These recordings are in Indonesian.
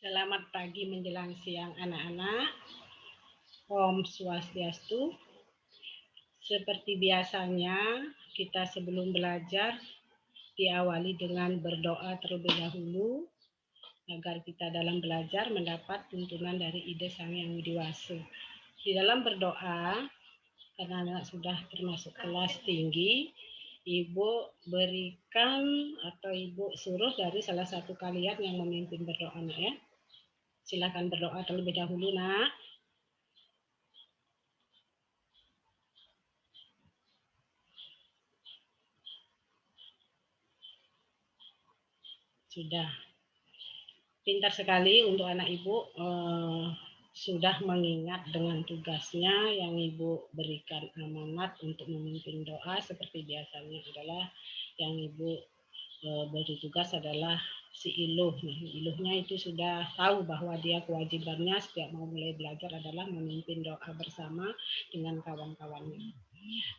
Selamat pagi menjelang siang anak-anak. Om Swastiastu. Seperti biasanya, kita sebelum belajar diawali dengan berdoa terlebih dahulu agar kita dalam belajar mendapat tuntunan dari ide Sang Yang Widi Wase. Di dalam berdoa, karena anak sudah termasuk kelas tinggi, Ibu berikan atau Ibu suruh dari salah satu kalian yang memimpin berdoa, nak ya. Silakan berdoa terlebih dahulu, nak. Sudah. Pintar sekali untuk anak Ibu sudah mengingat dengan tugasnya yang Ibu berikan amanat untuk memimpin doa seperti biasanya adalah yang Ibu beri tugas adalah si Iluh. Nah, Iluhnya itu sudah tahu bahwa dia kewajibannya setiap mau mulai belajar adalah memimpin doa bersama dengan kawan-kawannya.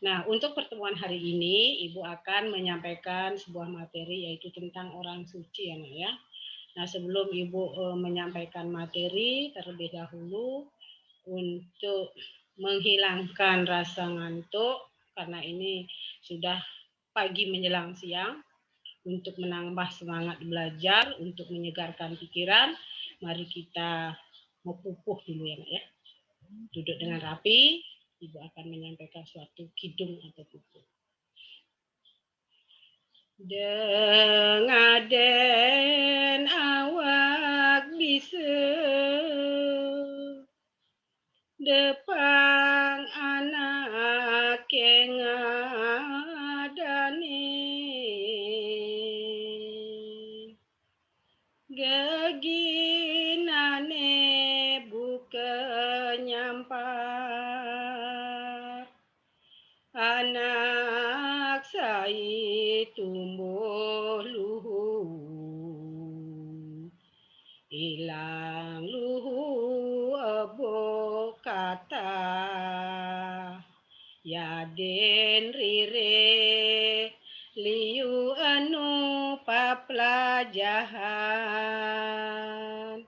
Nah, untuk pertemuan hari ini Ibu akan menyampaikan sebuah materi yaitu tentang orang suci ya, Nak ya. Nah, sebelum Ibu menyampaikan materi terlebih dahulu untuk menghilangkan rasa ngantuk karena ini sudah pagi menjelang siang, untuk menambah semangat belajar, untuk menyegarkan pikiran, mari kita mempupuh dulu ya, Nak ya. Duduk dengan rapi, Ibu akan menyampaikan suatu kidung atau pupuh. Dengaden awak bisa depang anak ngadane geginane buka nyampar anak saya tumbuh luhu ilang luhu abo kata yaden rire liu anu papelajahan.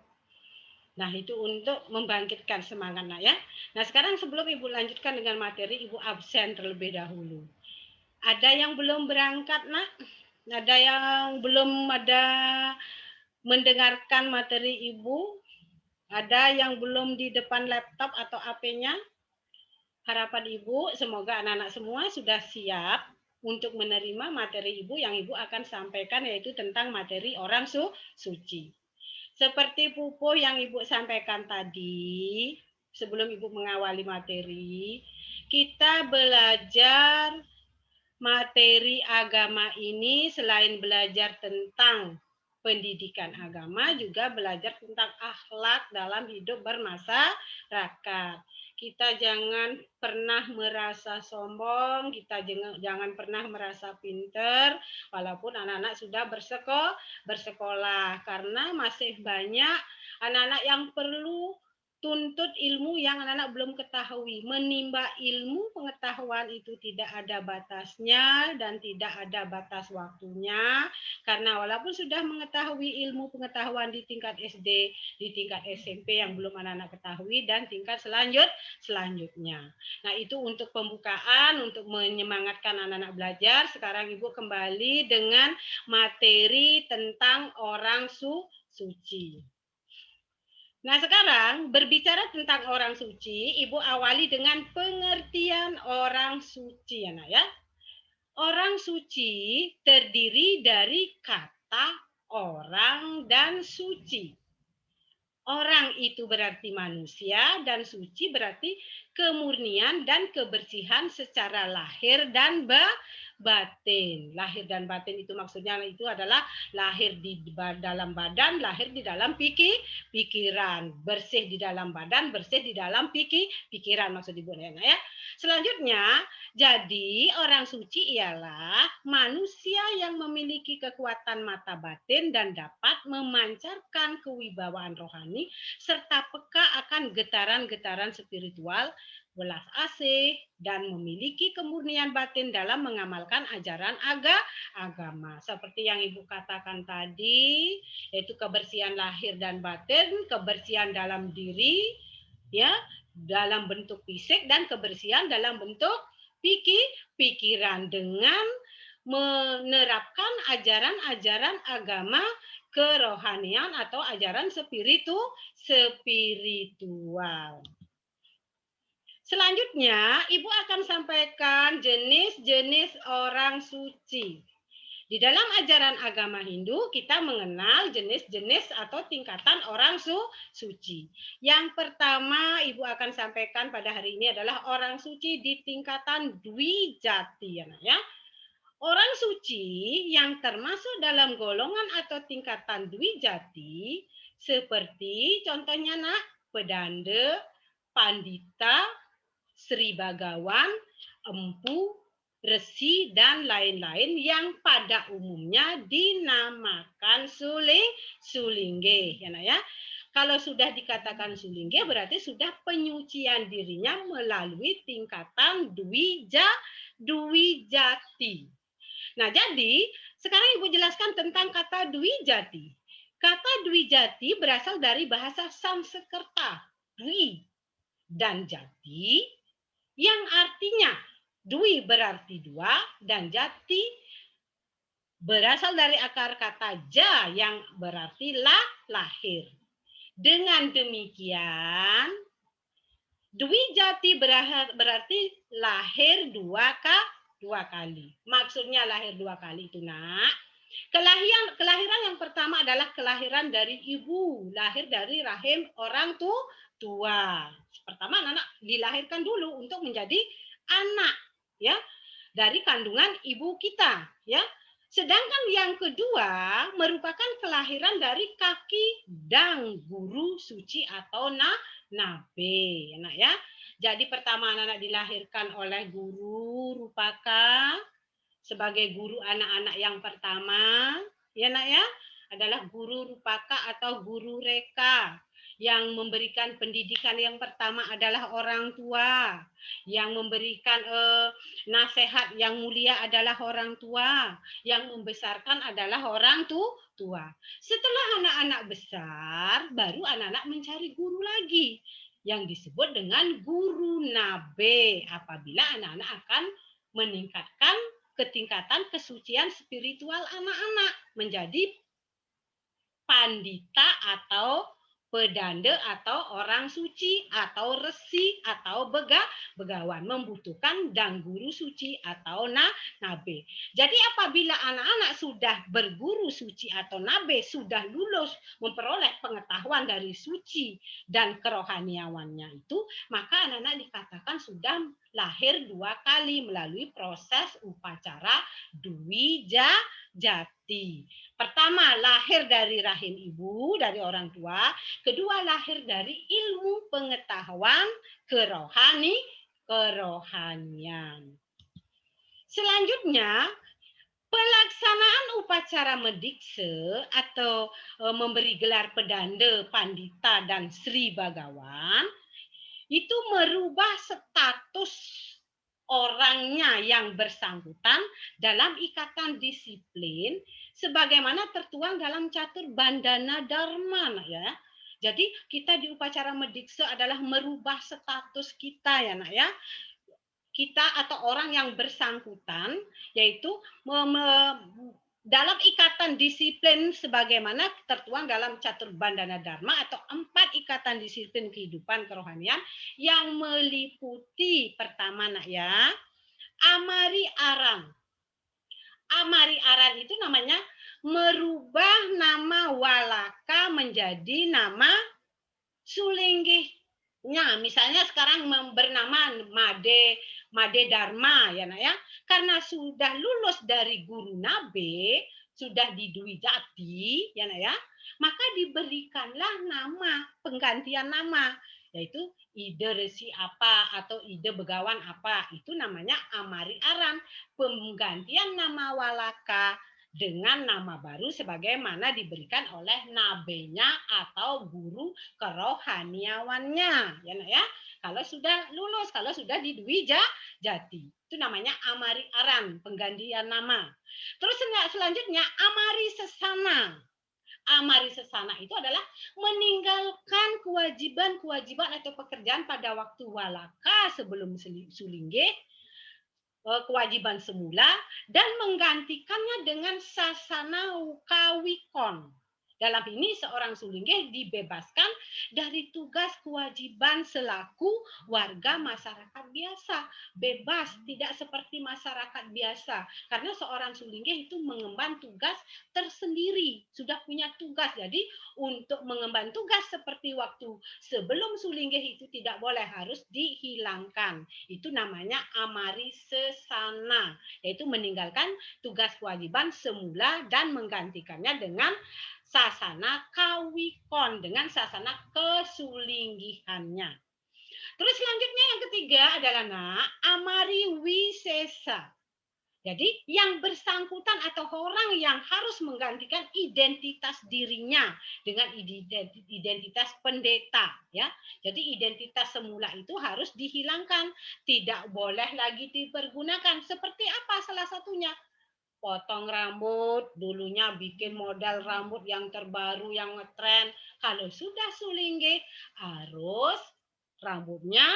Nah, itu untuk membangkitkan semangat, Nak ya. Nah, sekarang sebelum Ibu lanjutkan dengan materi, Ibu absen terlebih dahulu. Ada yang belum berangkat, Nak? Ada yang belum mendengarkan materi Ibu? Ada yang belum di depan laptop atau HP-nya? Harapan Ibu, semoga anak-anak semua sudah siap untuk menerima materi Ibu yang Ibu akan sampaikan, yaitu tentang materi orang suci. Seperti pupuh yang Ibu sampaikan tadi, sebelum Ibu mengawali materi, kita belajar materi agama ini selain belajar tentang pendidikan agama, juga belajar tentang akhlak dalam hidup bermasyarakat. Kita jangan pernah merasa sombong, kita jangan pernah merasa pinter, walaupun anak-anak sudah bersekolah, karena masih banyak anak-anak yang perlu tuntut ilmu yang anak-anak belum ketahui. Menimba ilmu pengetahuan itu tidak ada batasnya dan tidak ada batas waktunya, karena walaupun sudah mengetahui ilmu pengetahuan di tingkat SD, di tingkat SMP yang belum anak-anak ketahui, dan tingkat selanjutnya. Nah, itu untuk pembukaan, untuk menyemangatkan anak-anak belajar. Sekarang Ibu kembali dengan materi tentang orang suci. Nah, sekarang berbicara tentang orang suci, Ibu awali dengan pengertian orang suci ya, Nak ya. Orang suci terdiri dari kata orang dan suci. Orang itu berarti manusia dan suci berarti kemurnian dan kebersihan secara lahir dan batin. Lahir dan batin itu maksudnya itu adalah lahir di dalam badan, lahir di dalam pikiran. Bersih di dalam badan, bersih di dalam pikiran maksud Ibu ya. Selanjutnya, jadi orang suci ialah manusia yang memiliki kekuatan mata batin dan dapat memancarkan kewibawaan rohani serta peka akan getaran-getaran spiritual welas asih, dan memiliki kemurnian batin dalam mengamalkan ajaran agama. Seperti yang Ibu katakan tadi, yaitu kebersihan lahir dan batin, kebersihan dalam diri, ya, dalam bentuk fisik, dan kebersihan dalam bentuk pikiran dengan menerapkan ajaran-ajaran agama kerohanian atau ajaran spiritual. Selanjutnya, Ibu akan sampaikan jenis-jenis orang suci. Di dalam ajaran agama Hindu, kita mengenal jenis-jenis atau tingkatan orang suci. Yang pertama, Ibu akan sampaikan pada hari ini adalah orang suci di tingkatan Dwijati, ya. Orang suci yang termasuk dalam golongan atau tingkatan Dwijati, seperti contohnya pedanda, pandita, Sri Bagawan, empu, resi, dan lain-lain yang pada umumnya dinamakan sulingge. Ya. Kalau sudah dikatakan sulingge berarti sudah penyucian dirinya melalui tingkatan Dwijati. Nah, jadi sekarang Ibu jelaskan tentang kata Dwijati. Kata Dwijati berasal dari bahasa Sanskerta, Dwi dan Jati, yang artinya Dwi berarti dua dan Jati berasal dari akar kata ja yang berarti lahir. Dengan demikian, Dwi Jati berarti lahir dua kali. Maksudnya lahir dua kali itu, Nak. Kelahiran yang pertama adalah kelahiran dari ibu, lahir dari rahim orang tua. Pertama anak dilahirkan dulu untuk menjadi anak, ya, dari kandungan ibu kita, ya. Sedangkan yang kedua merupakan kelahiran dari kaki dan guru suci atau nabe, ya. Jadi pertama anak dilahirkan oleh guru Rupaka sebagai guru anak-anak yang pertama, ya Nak ya, adalah guru Rupaka atau guru Reka. Yang memberikan pendidikan yang pertama adalah orang tua. Yang memberikan nasihat yang mulia adalah orang tua. Yang membesarkan adalah orang tua. Setelah anak-anak besar, baru anak-anak mencari guru lagi yang disebut dengan guru nabe apabila anak-anak akan meningkatkan ketingkatan kesucian spiritual anak-anak menjadi pandita atau pedanda atau orang suci atau resi atau begawan, membutuhkan dan guru suci atau nabe. Jadi apabila anak-anak sudah berguru suci atau nabe, sudah lulus memperoleh pengetahuan dari suci dan kerohaniawannya itu, maka anak-anak dikatakan sudah lahir dua kali melalui proses upacara Dwijati. Pertama, lahir dari rahim ibu, dari orang tua. Kedua, lahir dari ilmu pengetahuan kerohanian. Selanjutnya, pelaksanaan upacara medikse atau memberi gelar pedanda, pandita, dan Sri Bagawan itu merubah status orangnya yang bersangkutan dalam ikatan disiplin sebagaimana tertuang dalam catur bandana dharma, ya. Jadi kita di upacara medikse adalah merubah status kita, ya Nak ya. Kita atau orang yang bersangkutan yaitu dalam ikatan disiplin sebagaimana tertuang dalam catur bandana dharma atau 4 ikatan disiplin kehidupan kerohanian yang meliputi pertama Nak ya, amari aran. Amari aran itu namanya merubah nama walaka menjadi nama sulinggihnya. Misalnya sekarang bernama Made Dharma, ya Nak ya. Karena sudah lulus dari guru nabe, sudah di Dwijati, ya Nak ya, maka diberikanlah nama, penggantian nama, yaitu ide resi apa atau ide begawan apa, itu namanya amari aran, penggantian nama walaka dengan nama baru sebagaimana diberikan oleh nabenya atau guru kerohaniawannya. Ya, Nak, ya. Kalau sudah lulus, kalau sudah di Dwi Jati. Itu namanya Amari Aran, penggantian nama. Terus selanjutnya Amari Sesana. Amari Sesana itu adalah meninggalkan kewajiban-kewajiban atau pekerjaan pada waktu walaka sebelum sulingge, kewajiban semula, dan menggantikannya dengan sasana kawikon. Dalam ini seorang sulingge dibebaskan dari tugas kewajiban selaku warga masyarakat biasa. Bebas, tidak seperti masyarakat biasa. Karena seorang sulingge itu mengemban tugas tersendiri. Sudah punya tugas. Jadi untuk mengemban tugas seperti waktu sebelum sulingge itu tidak boleh, harus dihilangkan. Itu namanya amari sesana. Yaitu meninggalkan tugas kewajiban semula dan menggantikannya dengan sasana kawikon, dengan sasana kesulinggihannya. Terus selanjutnya yang ketiga adalah amari wisesa. Jadi yang bersangkutan atau orang yang harus menggantikan identitas dirinya dengan identitas pendeta, ya. Jadi identitas semula itu harus dihilangkan, tidak boleh lagi dipergunakan. Seperti apa salah satunya? Potong rambut, dulunya bikin model rambut yang terbaru, yang ngetren. Kalau sudah sulingge, harus rambutnya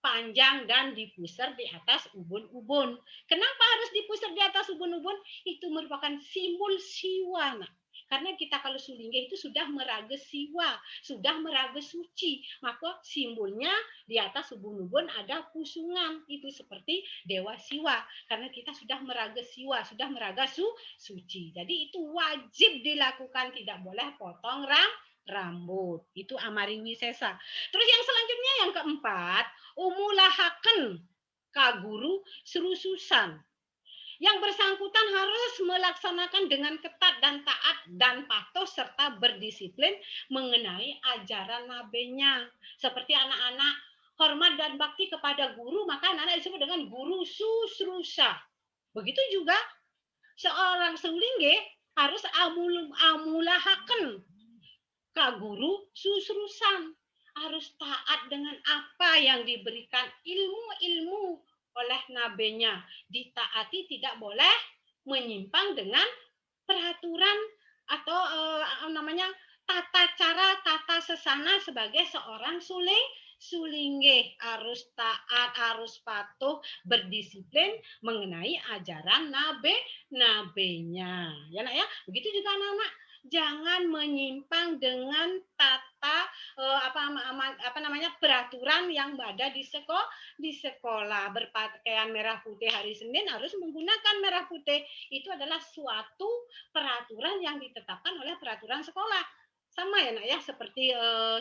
panjang dan dipusar di atas ubun-ubun. Kenapa harus dipusar di atas ubun-ubun? Itu merupakan simbol siwa, Nak. Karena kita kalau sulingge itu sudah meraga siwa, sudah meraga suci. Maka simbolnya di atas ubun-ubun ada pusungan. Itu seperti Dewa Siwa. Karena kita sudah meraga siwa, sudah meraga suci. Jadi itu wajib dilakukan, tidak boleh potong rambut. Itu amari wisesa. Terus yang selanjutnya yang keempat, umulahaken kaguru serususan. Yang bersangkutan harus melaksanakan dengan ketat dan taat dan patuh serta berdisiplin mengenai ajaran nabenya. Seperti anak-anak hormat dan bakti kepada guru, maka anak-anak disebut dengan guru susrusa. Begitu juga seorang sulingge harus amulahaken kaguru susrusan, harus taat dengan apa yang diberikan ilmu-ilmu oleh nabenya, ditaati, tidak boleh menyimpang dengan peraturan atau namanya tata cara, tata sesana sebagai seorang sulingge, harus taat, harus patuh, berdisiplin mengenai ajaran nabenya. Ya, Nak, ya. Begitu juga anak-anak, jangan menyimpang dengan tata peraturan yang ada di sekolah. Berpakaian merah putih hari Senin harus menggunakan merah putih. Itu adalah suatu peraturan yang ditetapkan oleh peraturan sekolah. Sama ya, Nak, ya, seperti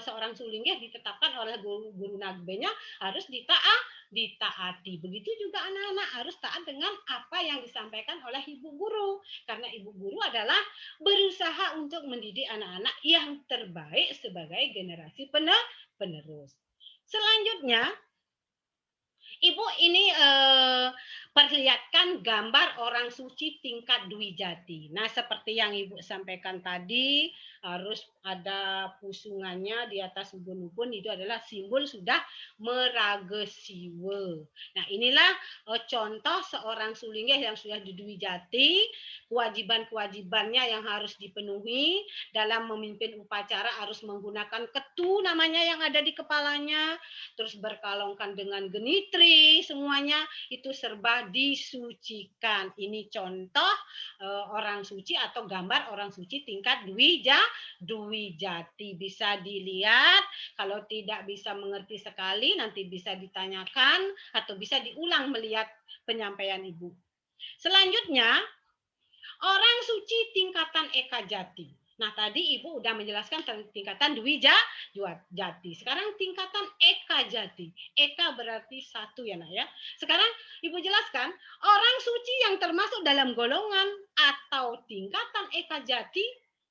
seorang sulingge ditetapkan oleh guru nabenya harus ditaati. Begitu juga anak-anak harus taat dengan apa yang disampaikan oleh ibu guru. Karena ibu guru adalah berusaha untuk mendidik anak-anak yang terbaik sebagai generasi penerus. Selanjutnya, Ibu ini perlihatkan gambar orang suci tingkat Dwi Jati. Nah, seperti yang Ibu sampaikan tadi, harus ada pusungannya di atas ubun-ubun, itu adalah simbol sudah meraga siwa. Nah, inilah contoh seorang sulingge yang sudah di Dwi Jati, kewajiban-kewajibannya yang harus dipenuhi dalam memimpin upacara, harus menggunakan ketu namanya yang ada di kepalanya, terus berkalongkan dengan genitri, semuanya itu serba disucikan. Ini contoh orang suci atau gambar orang suci tingkat Dwi Jati. Bisa dilihat, kalau tidak bisa mengerti sekali nanti bisa ditanyakan atau bisa diulang melihat penyampaian Ibu. Selanjutnya, orang suci tingkatan Eka Jati. Nah, tadi Ibu udah menjelaskan tingkatan Dwi Jati. Sekarang tingkatan Eka Jati. Eka berarti satu ya, Nak, ya. Sekarang Ibu jelaskan orang suci yang termasuk dalam golongan atau tingkatan Eka Jati,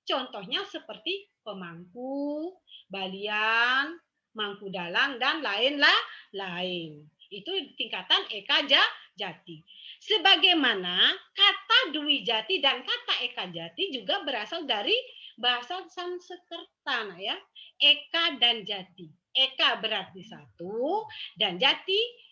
contohnya seperti pemangku, balian, mangku dalang, dan lain-lain. Itu tingkatan Eka Jati. Sebagaimana kata Dwi Jati dan kata Eka Jati juga berasal dari bahasa Sanskerta, ya. Eka dan Jati. Eka berarti satu dan Jati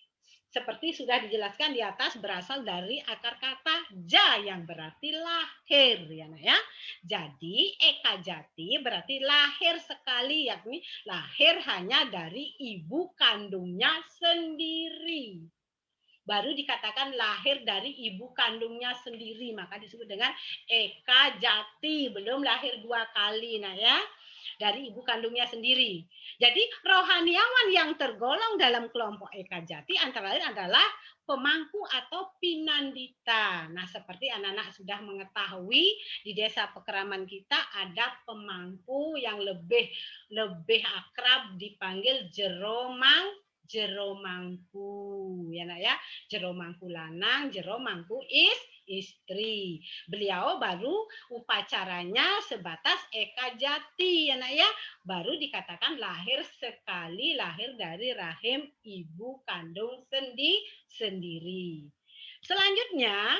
seperti sudah dijelaskan di atas berasal dari akar kata ja yang berarti lahir, ya. Jadi Eka Jati berarti lahir sekali, yakni lahir hanya dari ibu kandungnya sendiri. Baru dikatakan lahir dari ibu kandungnya sendiri, maka disebut dengan Eka Jati, belum lahir 2 kali, ya, dari ibu kandungnya sendiri. Jadi rohaniawan yang tergolong dalam kelompok Eka Jati antara lain adalah pemangku atau pinandita. Nah, seperti anak-anak sudah mengetahui, di desa Pekeraman kita ada pemangku yang lebih akrab dipanggil jero mangku, ya nak, ya. Jero mangku lanang, jero mangku istri. Beliau baru upacaranya sebatas Eka Jati, ya nak, ya. Baru dikatakan lahir sekali, lahir dari rahim ibu kandung sendiri. Selanjutnya,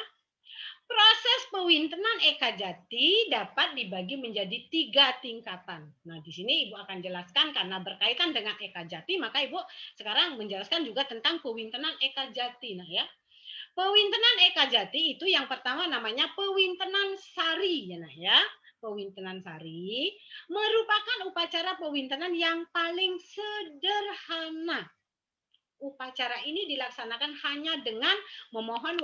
proses pewintenan Eka Jati dapat dibagi menjadi 3 tingkatan. Nah, di sini Ibu akan jelaskan karena berkaitan dengan Eka Jati, maka Ibu sekarang menjelaskan juga tentang pewintenan Eka Jati. Nah, ya. Pewintenan Eka Jati itu yang pertama namanya pewintenan sari, ya, nah, ya. Pewintenan sari merupakan upacara pewintenan yang paling sederhana. Upacara ini dilaksanakan hanya dengan memohon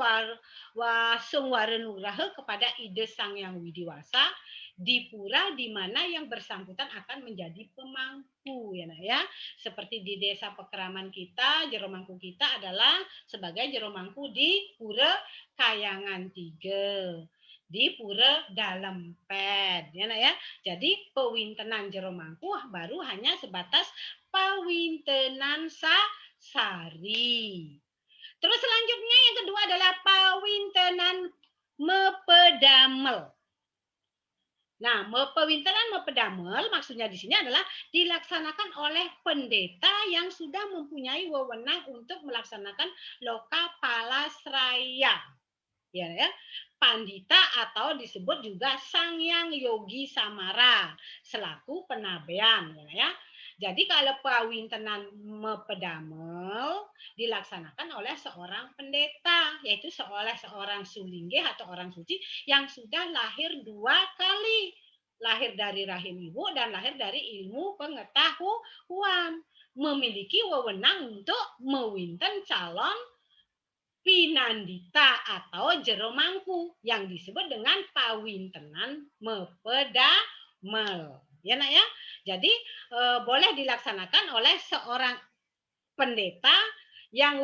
wasung warenugraha kepada Ide Sang Yang Widiwasa di pura di mana yang bersangkutan akan menjadi pemangku, ya, ya. Seperti di desa Pekeraman kita, jero mangku kita adalah sebagai jero mangku di pura Kayangan 3, di pura Dalempet, ya, ya. Jadi pewintenan jero mangku baru hanya sebatas pewintenan sari. Terus selanjutnya yang kedua adalah pewintenan mepedamel. Nah, pewintenan mepedamel maksudnya di sini adalah dilaksanakan oleh pendeta yang sudah mempunyai wewenang untuk melaksanakan loka palasraya. Ya, ya. Pandita atau disebut juga Sangyang Yogi Samara selaku penabean, ya. Jadi kalau pewintenan mepedamel dilaksanakan oleh seorang pendeta, yaitu oleh seorang sulinggih atau orang suci yang sudah lahir 2 kali. Lahir dari rahim ibu dan lahir dari ilmu pengetahuan. Memiliki wewenang untuk mewinten calon pinandita atau jero mangku yang disebut dengan pawintenan mepedamel. Ya, nak, ya. Jadi boleh dilaksanakan oleh seorang pendeta yang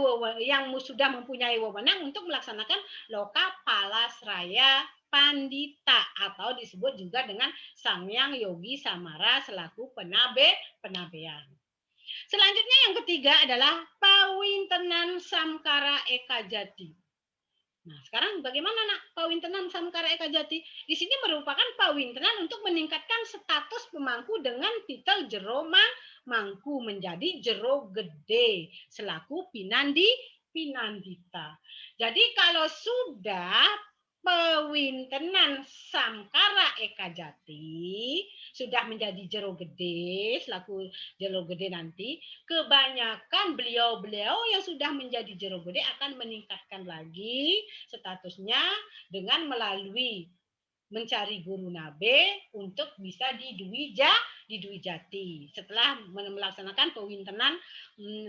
sudah mempunyai wewenang untuk melaksanakan loka palasraya pandita atau disebut juga dengan Sangyang Yogi Samara selaku penabean. Selanjutnya yang ketiga adalah pawintenan Samkara Eka Jati. Nah, sekarang bagaimana, nak, pawintenan Samkara Eka Jati? Di sini merupakan pawintenan untuk meningkatkan status pemangku dengan titel jero mangku menjadi jero gede selaku pinandita. Jadi kalau sudah pewintenan Samkara Eka Jati sudah menjadi jero gede selaku jero gede nanti, kebanyakan beliau-beliau yang sudah menjadi jero gede akan meningkatkan lagi statusnya dengan melalui mencari guru nabe untuk bisa di Dwi Jati setelah melaksanakan pewintenan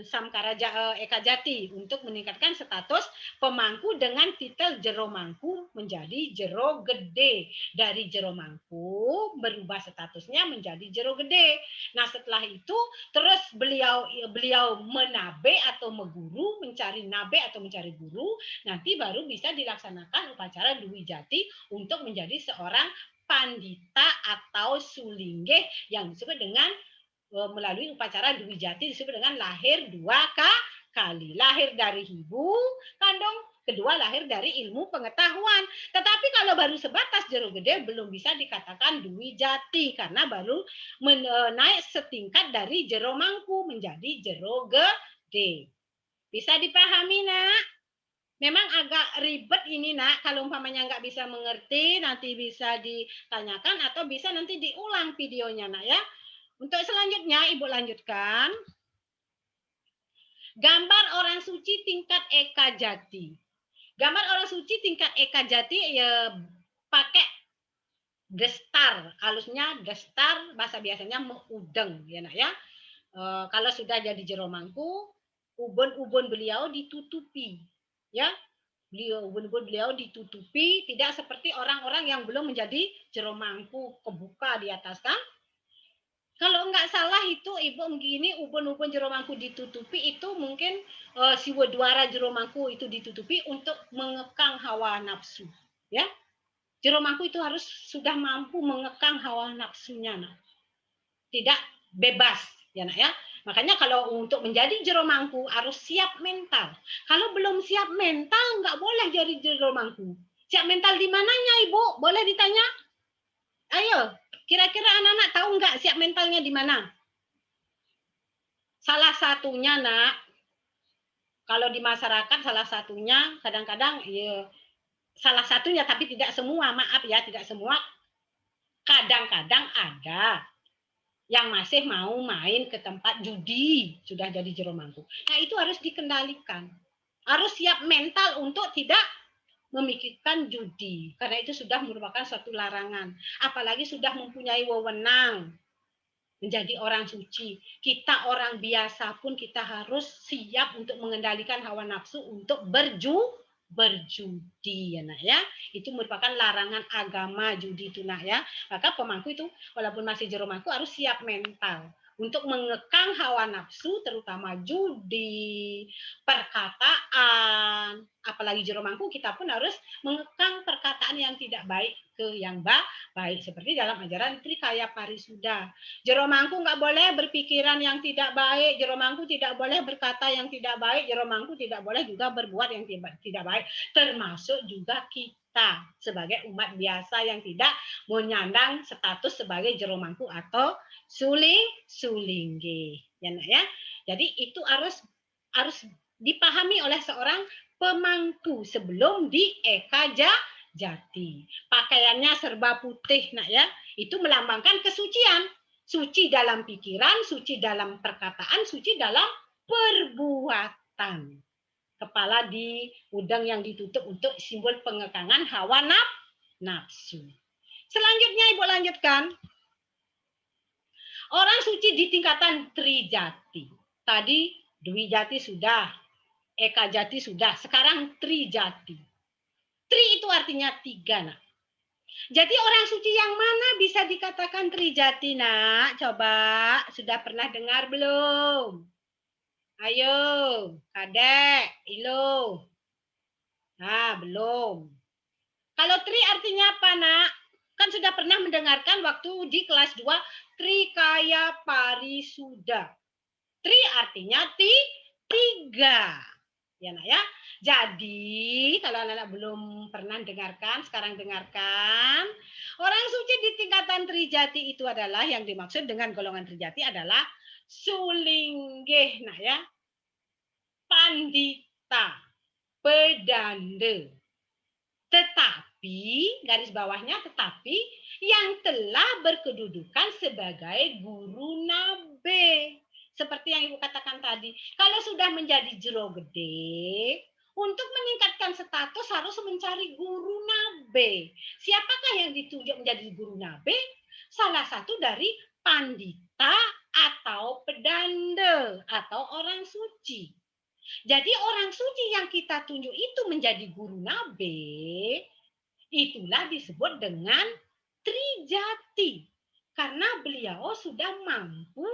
Samkara Eka Jati untuk meningkatkan status pemangku dengan titel jero mangku menjadi jero gede. Dari jero mangku berubah statusnya menjadi jero gede. Nah, setelah itu terus beliau menabe atau meguru, mencari nabe atau mencari guru, nanti baru bisa dilaksanakan upacara Dwi Jati untuk menjadi seorang pandita atau sulinggih yang disebut dengan melalui upacara Dwi Jati disebut dengan lahir 2 kali. Lahir dari ibu kandung, kedua lahir dari ilmu pengetahuan. Tetapi kalau baru sebatas jero gede belum bisa dikatakan Dwi Jati karena baru naik setingkat dari jero mangku menjadi jero gede. Bisa dipahami, nak? Memang agak ribet ini nak, kalau umpamanya nggak bisa mengerti, nanti bisa ditanyakan atau bisa nanti diulang videonya nak ya. Untuk selanjutnya Ibu lanjutkan. Gambar orang suci tingkat Eka Jati. Gambar orang suci tingkat Eka Jati ya pakai gestar, halusnya gestar, bahasa biasanya mengudeng ya nak ya. Kalau sudah jadi jero mangku, ubun-ubun beliau ditutupi ya. Ubun-ubun beliau ditutupi, tidak seperti orang-orang yang belum menjadi jero mangku kebuka di atas kan. Kalau nggak salah itu Ibu begini, ubun-ubun jero mangku ditutupi itu mungkin si wedwara jero mangku itu ditutupi untuk mengekang hawa nafsu ya. Jero mangku itu harus sudah mampu mengekang hawa nafsunya nah. Tidak bebas ya nak ya. Makanya kalau untuk menjadi jero mangku harus siap mental. Kalau belum siap mental nggak boleh jadi jero mangku. Siap mental di mananya Ibu? Boleh ditanya? Ayo, kira-kira anak-anak tahu nggak siap mentalnya di mana? Salah satunya nak, kalau di masyarakat salah satunya kadang-kadang ya salah satunya tapi tidak semua, maaf ya, tidak semua. Kadang-kadang ada yang masih mau main ke tempat judi, sudah jadi jero mangku. Nah, itu harus dikendalikan. Harus siap mental untuk tidak memikirkan judi, karena itu sudah merupakan suatu larangan. Apalagi sudah mempunyai wewenang menjadi orang suci. Kita orang biasa pun kita harus siap untuk mengendalikan hawa nafsu untuk berjudi ya nak ya. Itu merupakan larangan agama judi itu nak ya. Maka pemangku itu walaupun masih jero mangku harus siap mental untuk mengekang hawa nafsu, terutama judi, perkataan, apalagi jero mangku kita pun harus mengekang perkataan yang tidak baik ke yang baik, seperti dalam ajaran Trikaya Parisuda. Jero mangku nggak boleh berpikiran yang tidak baik, jero mangku tidak boleh berkata yang tidak baik, jero mangku tidak boleh juga berbuat yang tidak baik, termasuk juga kita sebagai umat biasa yang tidak menyandang status sebagai jero mangku atau sulingge ya nak ya. Jadi itu harus dipahami oleh seorang pemangku sebelum di Eka Jati. Pakaiannya serba putih nak ya. Itu melambangkan kesucian. Suci dalam pikiran, suci dalam perkataan, suci dalam perbuatan. Kepala di udang yang ditutup untuk simbol pengekangan hawa nafsu. Selanjutnya Ibu lanjutkan. Orang suci di tingkatan Trijati. Tadi Dwi Jati sudah, Eka Jati sudah, sekarang Trijati. Tri itu artinya tiga, nak. Jadi orang suci yang mana bisa dikatakan Trijati, nak? Coba, sudah pernah dengar belum? Ayo, Kadek, Ilo. Nah, belum. Kalau Tri artinya apa, nak? Kan sudah pernah mendengarkan waktu di kelas 2 Trikaya Parisuda. Tri artinya tiga. Ya, nak ya. Jadi, kalau anak-anak belum pernah dengarkan, sekarang dengarkan. Orang suci di tingkatan Trijati itu adalah, yang dimaksud dengan golongan Trijati adalah Sulinggeh, nah ya. Pandita, pedande. Tetapi, garis bawahnya tetapi, yang telah berkedudukan sebagai guru nabe. Seperti yang Ibu katakan tadi, kalau sudah menjadi jero gede, untuk meningkatkan status harus mencari guru nabe. Siapakah yang ditunjuk menjadi guru nabe? Salah satu dari pandita atau pedande atau orang suci. Jadi orang suci yang kita tunjuk itu menjadi guru nabe, itulah disebut dengan Trijati. Karena beliau sudah mampu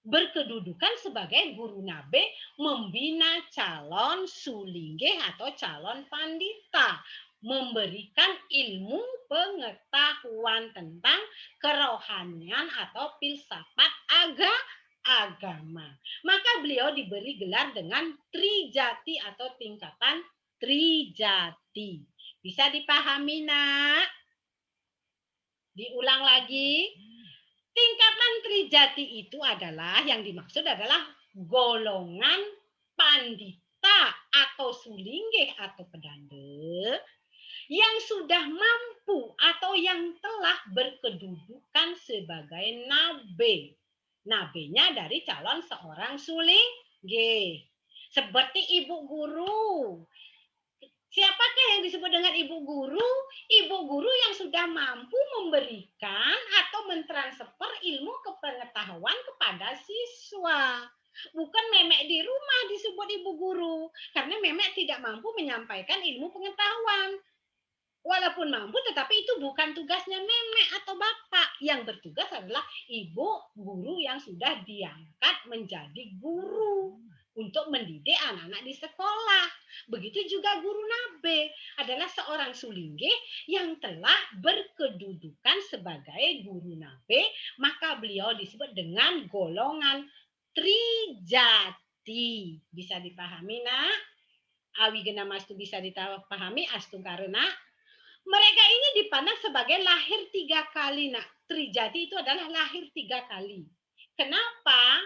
berkedudukan sebagai guru nabe, membina calon sulingge atau calon pandita, memberikan ilmu pengetahuan tentang kerohanian atau filsafat agama. Maka beliau diberi gelar dengan Trijati atau tingkatan Trijati. Bisa dipahami, nak? Diulang lagi. Tingkatan Trijati itu adalah, yang dimaksud adalah golongan pandita atau sulinggih atau pedanda yang sudah mampu atau yang telah berkedudukan sebagai nabe. Nabenya dari calon seorang sulinggih. Seperti ibu guru. Siapakah yang disebut dengan ibu guru? Ibu guru yang sudah mampu memberikan atau mentransfer ilmu kepengetahuan kepada siswa. Bukan memek di rumah disebut ibu guru. Karena memek tidak mampu menyampaikan ilmu pengetahuan. Walaupun mampu, tetapi itu bukan tugasnya memek atau bapak. Yang bertugas adalah ibu guru yang sudah diangkat menjadi guru untuk mendidik anak-anak di sekolah. Begitu juga guru nabe adalah seorang sulinggih yang telah berkedudukan sebagai guru nabe, maka beliau disebut dengan golongan trijati. Bisa dipahami, nak? Awi gena mastu bisa dipahami astung karena mereka ini dipandang sebagai lahir 3 kali, nak. Trijati itu adalah lahir 3 kali. Kenapa?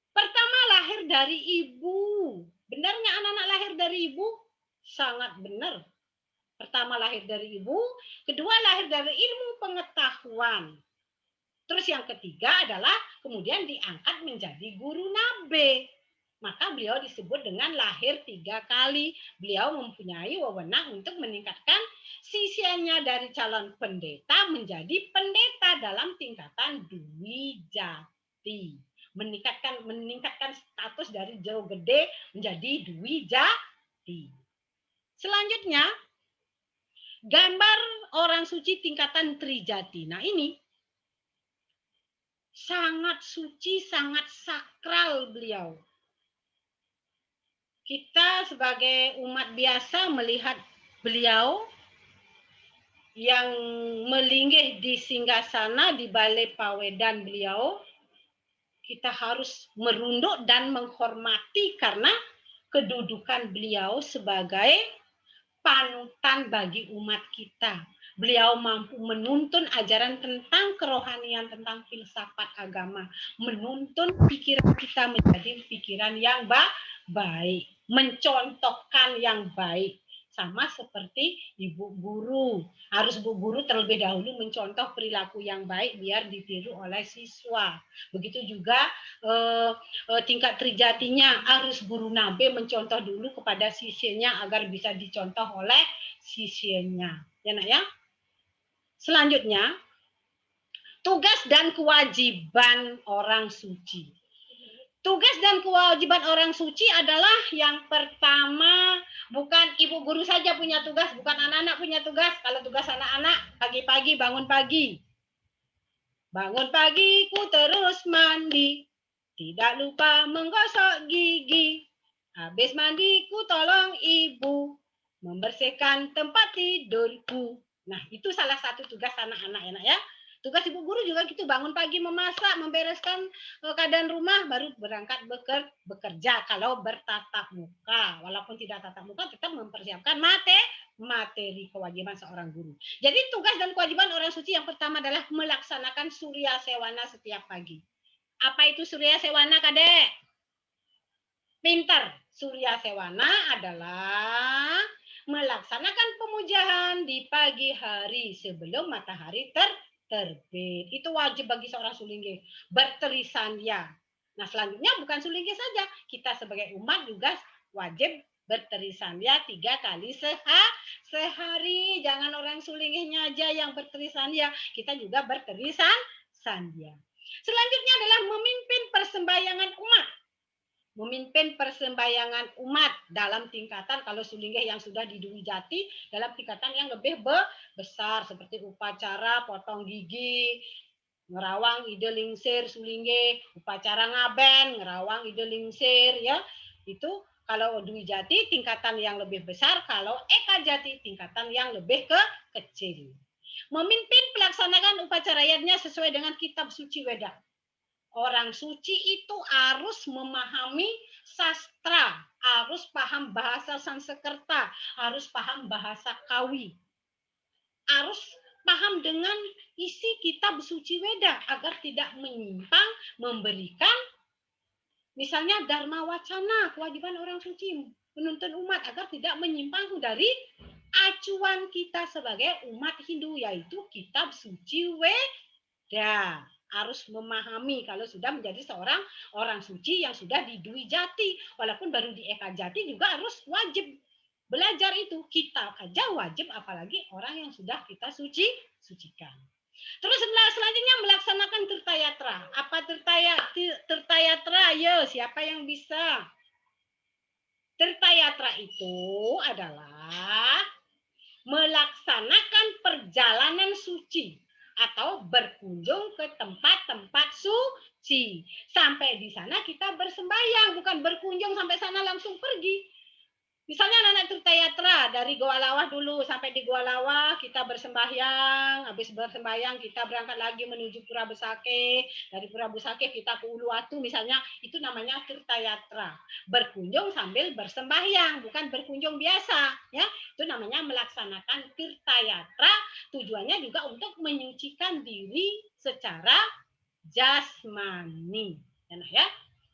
Pertama lahir dari ibu. Benarnya anak-anak lahir dari ibu? Sangat benar. Pertama lahir dari ibu, kedua lahir dari ilmu pengetahuan. Terus yang ketiga adalah kemudian diangkat menjadi guru nabe. Maka beliau disebut dengan lahir 3 kali. Beliau mempunyai wewenang untuk meningkatkan sisianya dari calon pendeta menjadi pendeta dalam tingkatan Dwijati. Meningkatkan status dari jauh gede menjadi Dwijati. Selanjutnya, gambar orang suci tingkatan Trijati. Nah, ini sangat suci, sangat sakral beliau. Kita sebagai umat biasa melihat beliau yang melinggih di singgasana di balai pawedan beliau, kita harus merunduk dan menghormati karena kedudukan beliau sebagai panutan bagi umat kita. Beliau mampu menuntun ajaran tentang kerohanian, tentang filsafat agama, menuntun pikiran kita menjadi pikiran yang baik, mencontohkan yang baik. Sama seperti ibu guru. Harus ibu guru terlebih dahulu mencontoh perilaku yang baik biar ditiru oleh siswa. Begitu juga tingkat trijatinya harus guru nabe mencontoh dulu kepada siswanya agar bisa dicontoh oleh siswanya. Ya, nak ya? Selanjutnya, tugas dan kewajiban orang suci. Tugas dan kewajiban orang suci adalah yang pertama, bukan ibu guru saja punya tugas, bukan anak-anak punya tugas. Kalau tugas anak-anak, pagi-pagi bangun pagi. Bangun pagi ku terus mandi, tidak lupa menggosok gigi. Habis mandi ku tolong ibu, membersihkan tempat tidurku. Nah, itu salah satu tugas anak-anak ya. Tugas ibu guru juga gitu, bangun pagi memasak, membereskan keadaan rumah, baru berangkat bekerja kalau bertatap muka. Walaupun tidak tatap muka, tetap mempersiapkan materi kewajiban seorang guru. Jadi tugas dan kewajiban orang suci yang pertama adalah melaksanakan surya sewana setiap pagi. Apa itu surya sewana, Kadek? Pintar. Surya sewana adalah melaksanakan pemujaan di pagi hari sebelum matahari terbit. Itu wajib bagi seorang sulinggih. Berteri sandya. Nah, selanjutnya bukan sulinggih saja. Kita sebagai umat juga wajib berteri sandya 3 kali sehari. Jangan orang sulinggihnya aja yang berteri sandya. Kita juga berteri sandya. Selanjutnya adalah memimpin persembahyangan umat. Memimpin persembahyangan umat dalam tingkatan, kalau sulinggih yang sudah di Dwijati, dalam tingkatan yang lebih besar seperti upacara potong gigi, ngerawang ide lingsir sulinggih, upacara ngaben, ngerawang ide lingsir, ya. Itu kalau Dwijati tingkatan yang lebih besar, kalau Eka Jati tingkatan yang lebih kecil. Memimpin pelaksanaan upacara yatnya sesuai dengan kitab suci Weda. Orang suci itu harus memahami sastra, harus paham bahasa Sanskerta, harus paham bahasa Kawi, harus paham dengan isi kitab suci Weda agar tidak menyimpang memberikan misalnya Dharma Wacana, kewajiban orang suci, menuntun umat agar tidak menyimpang dari acuan kita sebagai umat Hindu, yaitu kitab suci Weda. Harus memahami kalau sudah menjadi seorang orang suci yang sudah di Dwi Jati, walaupun baru di Eka Jati juga harus wajib belajar itu. Kita aja wajib, apalagi orang yang sudah kita sucikan. Terus selanjutnya melaksanakan tirtayatra. Apa tirtayatra? Yo, siapa yang bisa? Tirtayatra itu adalah melaksanakan perjalanan suci atau berkunjung ke tempat-tempat suci. Sampai di sana kita bersembahyang, bukan berkunjung sampai sana langsung pergi. Misalnya anak-anak tirtayatra dari Goa Lawah dulu sampai di Goa Lawah kita bersembahyang, habis bersembahyang kita berangkat lagi menuju Pura Besake, dari Pura Besake kita ke Uluwatu misalnya, itu namanya tirtayatra. Berkunjung sambil bersembahyang, bukan berkunjung biasa, ya. Itu namanya melaksanakan tirtayatra, tujuannya juga untuk menyucikan diri secara jasmani. Ya.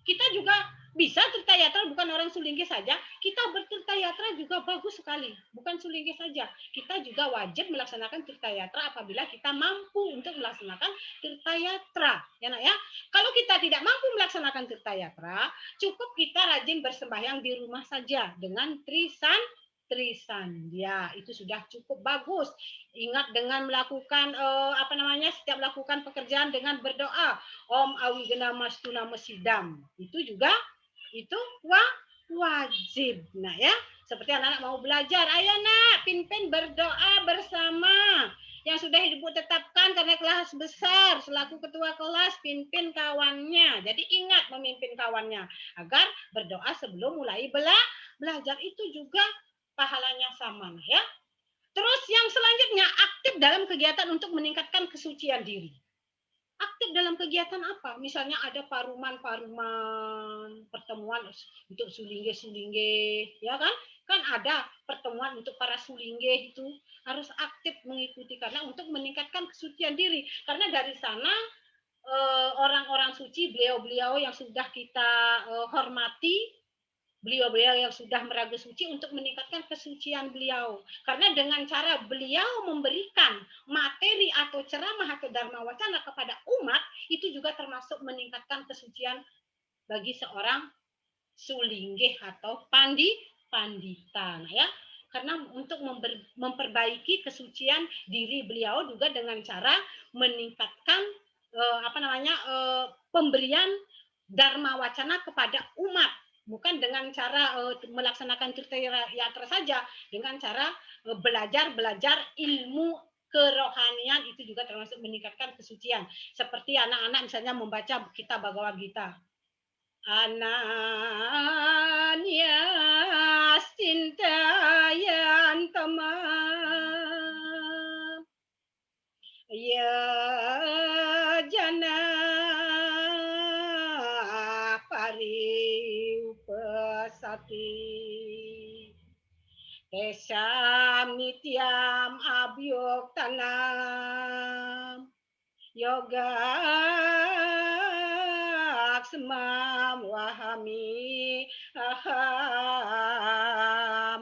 Kita juga bisa tirtayatra, bukan orang Sulingge saja. Kita bertirtayatra juga bagus sekali, bukan Sulingge saja. Kita juga wajib melaksanakan tirtayatra apabila kita mampu untuk melaksanakan tirtayatra. Ya. Kalau kita tidak mampu melaksanakan tirtayatra, cukup kita rajin bersembahyang di rumah saja dengan Trisandya, itu sudah cukup bagus. Ingat dengan melakukan setiap melakukan pekerjaan dengan berdoa Om Awigena Mastuna Mesidam, itu juga itu wajib. Nah ya, seperti anak-anak mau belajar, ayo nak, pimpin berdoa bersama. Yang sudah ibu tetapkan karena kelas besar, selaku ketua kelas, pimpin kawannya. Jadi ingat memimpin kawannya agar berdoa sebelum mulai belajar, itu juga pahalanya sama ya. Terus yang selanjutnya, aktif dalam kegiatan untuk meningkatkan kesucian diri. Aktif dalam kegiatan apa? Misalnya ada paruman-paruman, pertemuan untuk sulingge, ya kan? Kan ada pertemuan untuk para sulingge, itu harus aktif mengikuti karena untuk meningkatkan kesucian diri. Karena dari sana orang-orang suci, beliau-beliau yang sudah kita hormati, beliau-beliau yang sudah meraga suci untuk meningkatkan kesucian beliau. Karena dengan cara beliau memberikan materi atau ceramah atau dharma wacana kepada umat, itu juga termasuk meningkatkan kesucian bagi seorang sulingge atau pandita. Nah, ya. Karena untuk memperbaiki kesucian diri beliau juga dengan cara meningkatkan pemberian dharma wacana kepada umat, bukan dengan cara melaksanakan tirtayatra saja, dengan cara belajar ilmu kerohanian, itu juga termasuk meningkatkan kesucian. Seperti anak-anak misalnya membaca kitab Bhagavad Gita. Ananya sintayan tamam ya jana pariupasati Tesamityam abhyok tanam yoga semam wahami aham.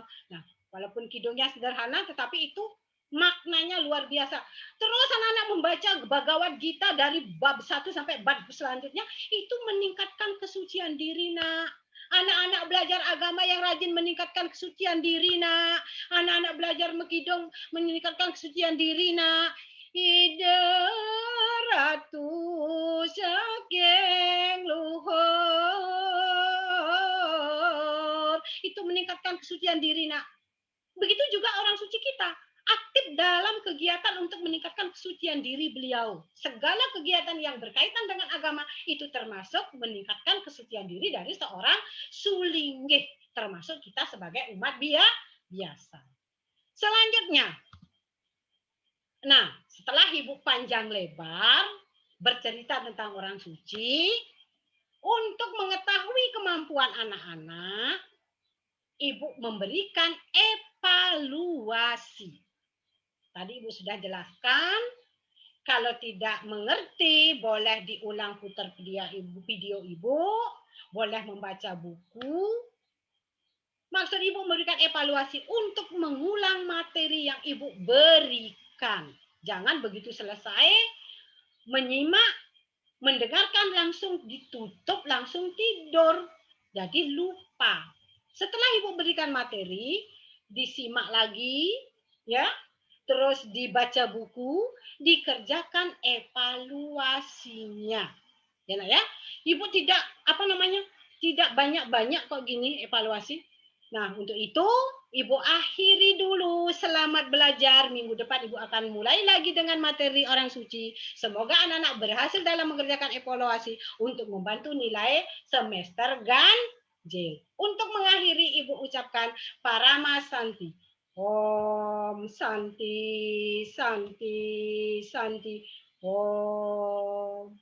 Nah, walaupun kidungnya sederhana, tetapi itu maknanya luar biasa. Terus anak-anak membaca Bhagavad Gita dari bab 1 sampai bab selanjutnya, itu meningkatkan kesucian diri, nak. Anak-anak belajar agama yang rajin meningkatkan kesucian diri, nak. Anak-anak belajar mengkidung meningkatkan kesucian diri, nak. Ida ratu saking luhur, itu meningkatkan kesucian diri, nak. Begitu juga orang suci kita, aktif dalam kegiatan untuk meningkatkan kesucian diri beliau. Segala kegiatan yang berkaitan dengan agama itu termasuk meningkatkan kesucian diri dari seorang sulingge, termasuk kita sebagai umat biasa. Selanjutnya, nah, setelah ibu panjang lebar bercerita tentang orang suci, untuk mengetahui kemampuan anak-anak, ibu memberikan evaluasi. Tadi ibu sudah jelaskan, kalau tidak mengerti boleh diulang putar video ibu, boleh membaca buku. Maksud Ibu memberikan evaluasi untuk mengulang materi yang Ibu berikan. Jangan begitu selesai menyimak, mendengarkan langsung ditutup, langsung tidur. Jadi lupa. Setelah Ibu berikan materi, disimak lagi, ya, terus dibaca buku, dikerjakan evaluasinya. Ya, ya. Ibu tidak tidak banyak-banyak kok gini evaluasi. Nah, untuk itu Ibu akhiri dulu. Selamat belajar. Minggu depan Ibu akan mulai lagi dengan materi orang suci. Semoga anak-anak berhasil dalam mengerjakan evaluasi untuk membantu nilai semester ganjil. Untuk mengakhiri Ibu ucapkan Parama Santi. Om Santi, Santi, Santi. Om.